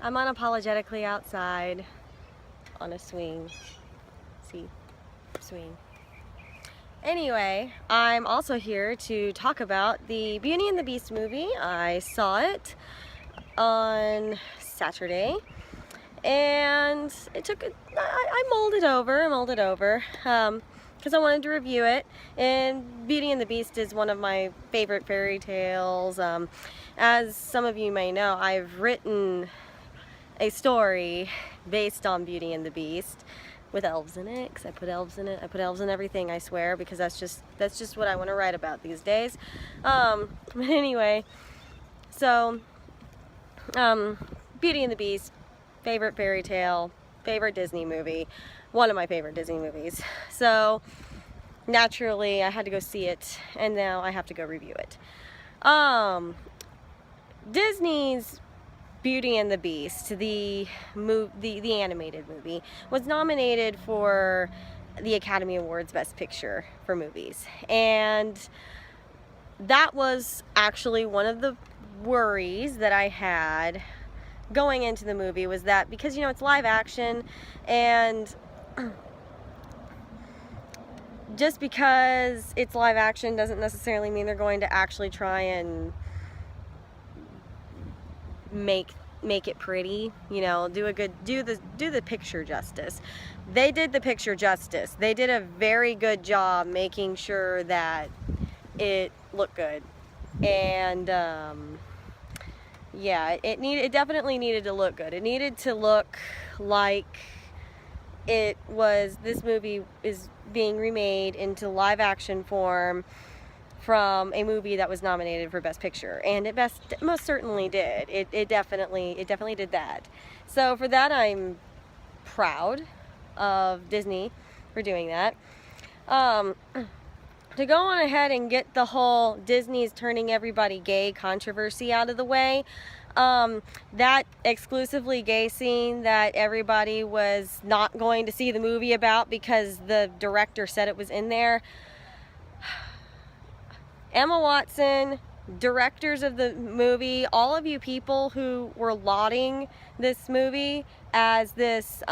I'm unapologetically outside on a swing. See? Swing. Anyway, I'm also here to talk about the Beauty and the Beast movie. I saw it on Saturday, and I mulled it over, because I wanted to review it. And Beauty and the Beast is one of my favorite fairy tales. As some of you may know, I've written a story based on Beauty and the Beast with elves in it, because I put elves in it. I put elves in everything, I swear, because that's just what I want to write about these days. But anyway, so Beauty and the Beast, favorite fairy tale, favorite Disney movie, one of my favorite Disney movies. So naturally, I had to go see it, and now I have to go review it. Disney's Beauty and the Beast, the animated movie, was nominated for the Academy Awards Best Picture for movies. And that was actually one of the worries that I had going into the movie, was that because, it's live action, and just because it's live action doesn't necessarily mean they're going to actually try and make it pretty, do the picture justice. They did the picture justice. They did a very good job making sure that it looked good. And yeah, it definitely needed to look good. It needed to look like this movie is being remade into live action form from a movie that was nominated for Best Picture, and it most certainly did. It definitely did that. So for that, I'm proud of Disney for doing that. To go on ahead and get the whole Disney's turning everybody gay controversy out of the way, that exclusively gay scene that everybody was not going to see the movie about because the director said it was in there. Emma Watson, directors of the movie, all of you people who were lauding this movie as this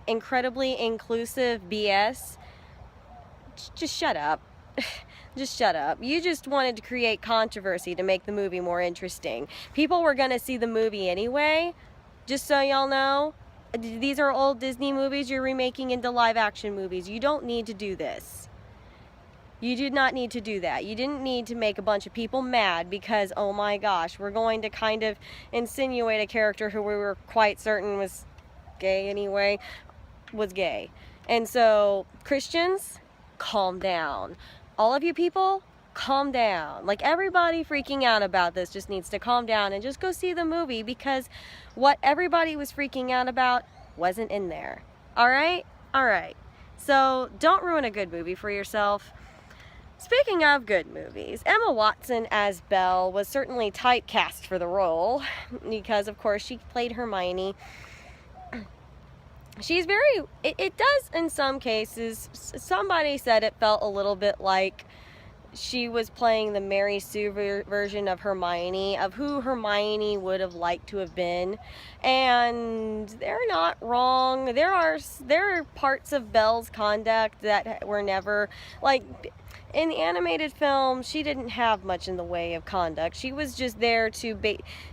incredibly inclusive BS, just shut up. Just shut up. You just wanted to create controversy to make the movie more interesting. People were going to see the movie anyway, just so y'all know. These are old Disney movies you're remaking into live action movies. You don't need to do this. You did not need to do that. You didn't need to make a bunch of people mad because, oh my gosh, we're going to kind of insinuate a character who we were quite certain was gay anyway, was gay. And so, Christians, calm down. All of you people, calm down. Like, everybody freaking out about this just needs to calm down and just go see the movie, because what everybody was freaking out about wasn't in there. Alright? Alright. So, don't ruin a good movie for yourself. Speaking of good movies, Emma Watson as Belle was certainly typecast for the role because, of course, she played Hermione. She's it does in some cases. Somebody said it felt a little bit like she was playing the Mary Sue version of Hermione, of who Hermione would have liked to have been. And they're not wrong. There are parts of Belle's conduct that were never, like, in the animated film, she didn't have much in the way of conduct. She was just there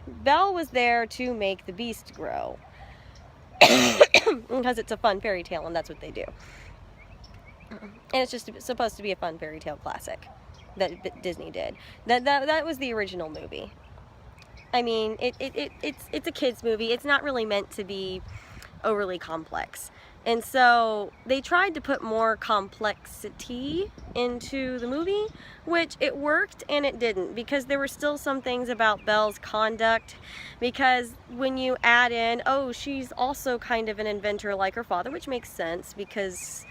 Belle was there to make the Beast grow. Because it's a fun fairy tale, and that's what they do. And it's just supposed to be a fun fairy tale classic that Disney did. That was the original movie. I mean, it's a kids movie. It's not really meant to be overly complex. And so they tried to put more complexity into the movie, which it worked and it didn't, because there were still some things about Belle's conduct, because when you add in, oh, she's also kind of an inventor like her father, which makes sense because,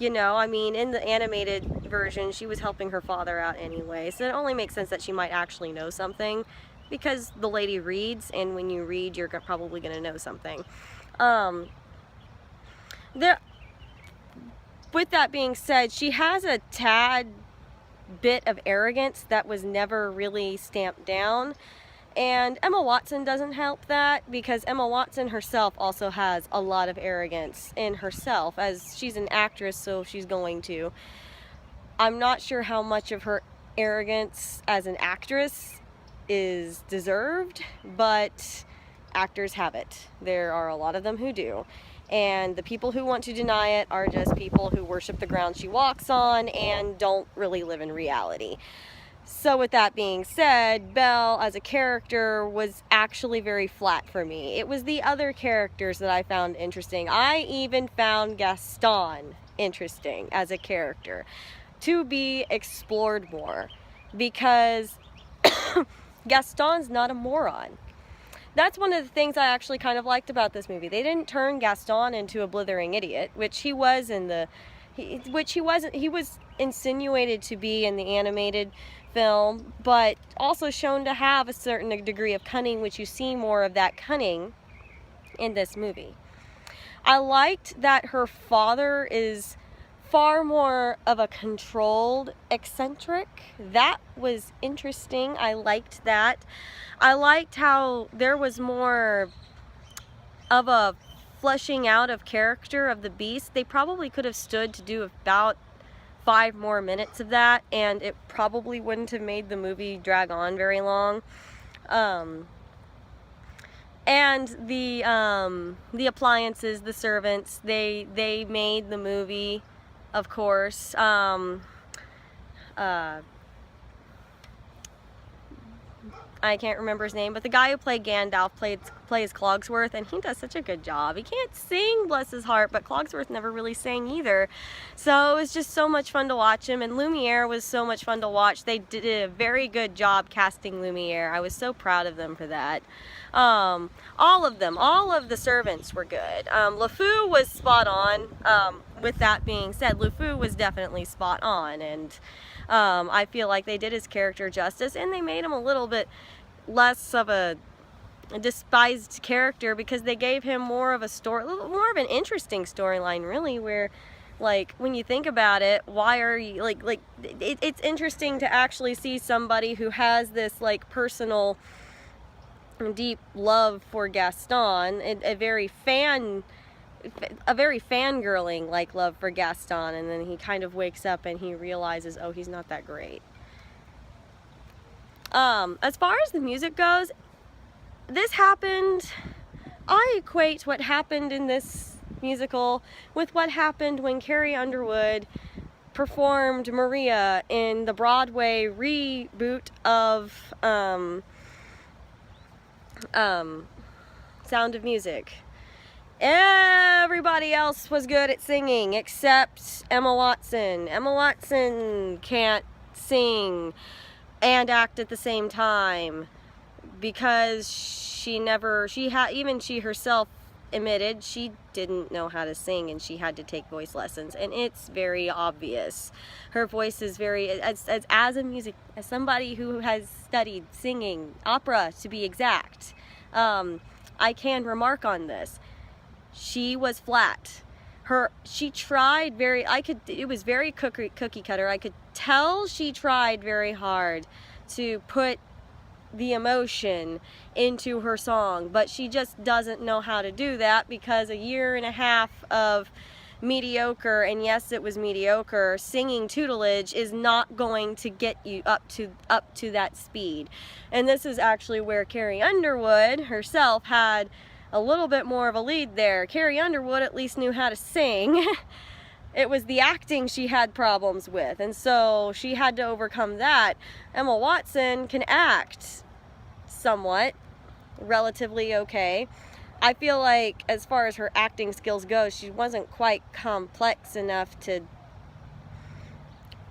I mean, in the animated version, she was helping her father out anyway, so it only makes sense that she might actually know something, because the lady reads, and when you read, you're probably going to know something. With that being said, she has a tad bit of arrogance that was never really stamped down, And Emma Watson doesn't help that, because Emma Watson herself also has a lot of arrogance in herself, as she's an actress, so she's going to. I'm not sure how much of her arrogance as an actress is deserved, but actors have it. There are a lot of them who do. And the people who want to deny it are just people who worship the ground she walks on and don't really live in reality. So with that being said, Belle as a character was actually very flat for me. It was the other characters that I found interesting. I even found Gaston interesting as a character to be explored more, because Gaston's not a moron. That's one of the things I actually kind of liked about this movie. They didn't turn Gaston into a blithering idiot, which he was in the, he was insinuated to be in the animated film, but also shown to have a certain degree of cunning, which you see more of that cunning in this movie. I liked that her father is far more of a controlled eccentric. That was interesting. I liked that. I liked how there was more of a fleshing out of character of the Beast. They probably could have stood to do about 5 more minutes of that, and it probably wouldn't have made the movie drag on very long. And the appliances, the servants, they made the movie, of course. I can't remember his name, but the guy who played Gandalf plays Cogsworth, and he does such a good job. He can't sing, bless his heart, but Cogsworth never really sang either. So it was just so much fun to watch him, and Lumiere was so much fun to watch. They did a very good job casting Lumiere. I was so proud of them for that. All of them, all of the servants were good. LeFou was spot on. With that being said, LeFou was definitely spot on, and I feel like they did his character justice, and they made him a little bit less of a despised character, because they gave him more of a story, more of an interesting storyline, really, where, like, when you think about it, why are you, it's interesting to actually see somebody who has this, like, personal, deep love for Gaston, a very fangirling like love for Gaston, and then he kind of wakes up and he realizes, oh, he's not that great. As far as the music goes, this happened, I equate what happened in this musical with what happened when Carrie Underwood performed Maria in the Broadway reboot of Sound of Music. Everybody else was good at singing except Emma Watson. Emma Watson can't sing and act at the same time, because even she herself admitted she didn't know how to sing, and she had to take voice lessons, and it's very obvious. Her voice is very, as somebody who has studied singing, opera to be exact, I can remark on this. She was flat. She tried it was very cookie cutter. I could tell she tried very hard to put the emotion into her song, but she just doesn't know how to do that, because a year and a half of mediocre, and yes, it was mediocre, singing tutelage is not going to get you up to that speed. And this is actually where Carrie Underwood herself had a little bit more of a lead there. Carrie Underwood at least knew how to sing. It was the acting she had problems with, and so she had to overcome that. Emma Watson can act somewhat, relatively okay. I feel like as far as her acting skills go, she wasn't quite complex enough to...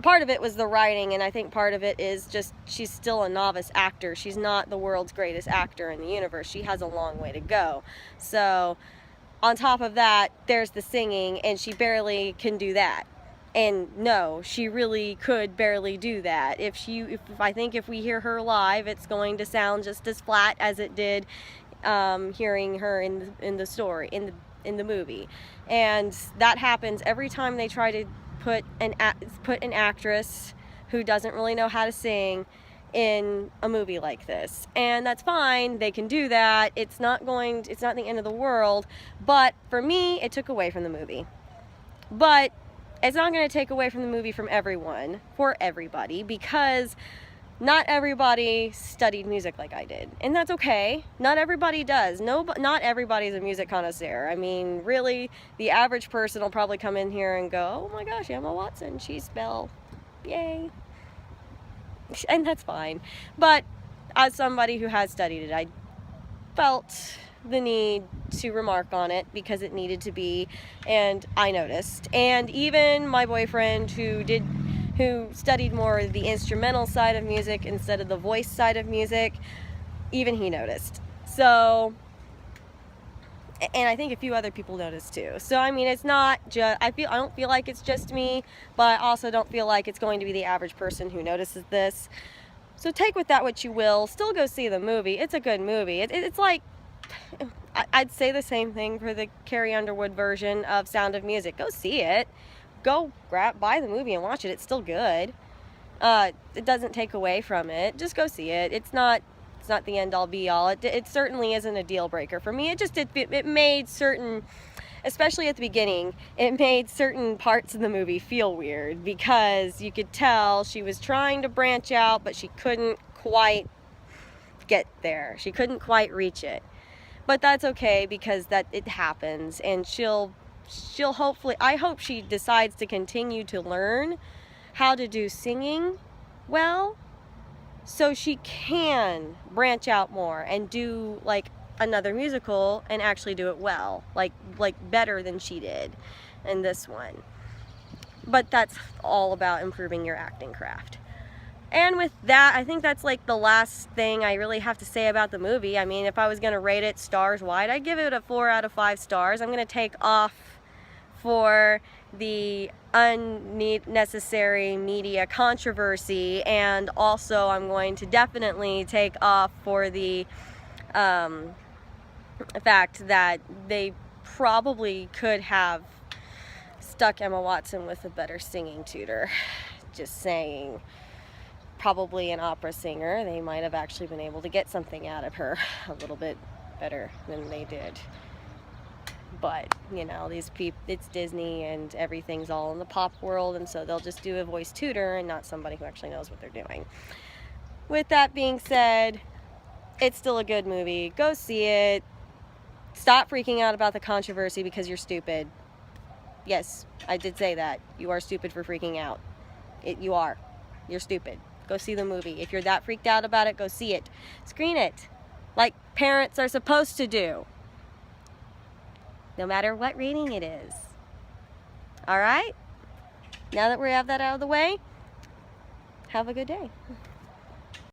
Part of it was the writing, and I think part of it is just she's still a novice actor. She's not the world's greatest actor in the universe. She has a long way to go. So on top of that, there's the singing, and she barely can do that. And no, she really could barely do that. I think if we hear her live, it's going to sound just as flat as it did hearing her in the story, in the movie. And that happens every time they try to put an actress who doesn't really know how to sing in a movie like this, and that's fine. They can do that. It's not the end of the world, but for me it took away from the movie. But it's not going to take away from the movie for everybody, because not everybody studied music like I did, and that's okay. Not everybody does. Not everybody's a music connoisseur. I mean, really, the average person will probably come in here and go, oh my gosh, Emma Watson, she's Belle, yay. And that's fine. But as somebody who has studied it, I felt the need to remark on it because it needed to be, and I noticed. And even my boyfriend, who studied more the instrumental side of music instead of the voice side of music, even he noticed. So, and I think a few other people noticed too. So I mean, it's not just, I don't feel like it's just me, but I also don't feel like it's going to be the average person who notices this. So take with that what you will. Still go see the movie. It's a good movie. It's like, I'd say the same thing for the Carrie Underwood version of Sound of Music. Go see it. Go buy the movie and watch it. It's still good. It doesn't take away from it. Just go see it. It's not the end all be all. It certainly isn't a deal breaker for me. It made certain, especially at the beginning, it made certain parts of the movie feel weird, because you could tell she was trying to branch out, but she couldn't quite get there. She couldn't quite reach it. But that's okay, because it happens, and she'll hopefully, I hope she decides to continue to learn how to do singing well, so she can branch out more and do like another musical and actually do it well, like better than she did in this one. But that's all about improving your acting craft. And with that, I think that's like the last thing I really have to say about the movie. I mean, if I was going to rate it stars wide, I'd give it a 4 out of 5 stars. I'm going to take off for the unnecessary media controversy, and also I'm going to definitely take off for the fact that they probably could have stuck Emma Watson with a better singing tutor. Just saying. Probably an opera singer. They might have actually been able to get something out of her a little bit better than they did. But, you know, these people, it's Disney and everything's all in the pop world, and so they'll just do a voice tutor and not somebody who actually knows what they're doing. With that being said, it's still a good movie. Go see it. Stop freaking out about the controversy because you're stupid. Yes, I did say that. You are stupid for freaking out. You are. You're stupid. Go see the movie. If you're that freaked out about it, go see it. Screen it. Like parents are supposed to do. No matter what rating it is. Alright? Now that we have that out of the way, have a good day.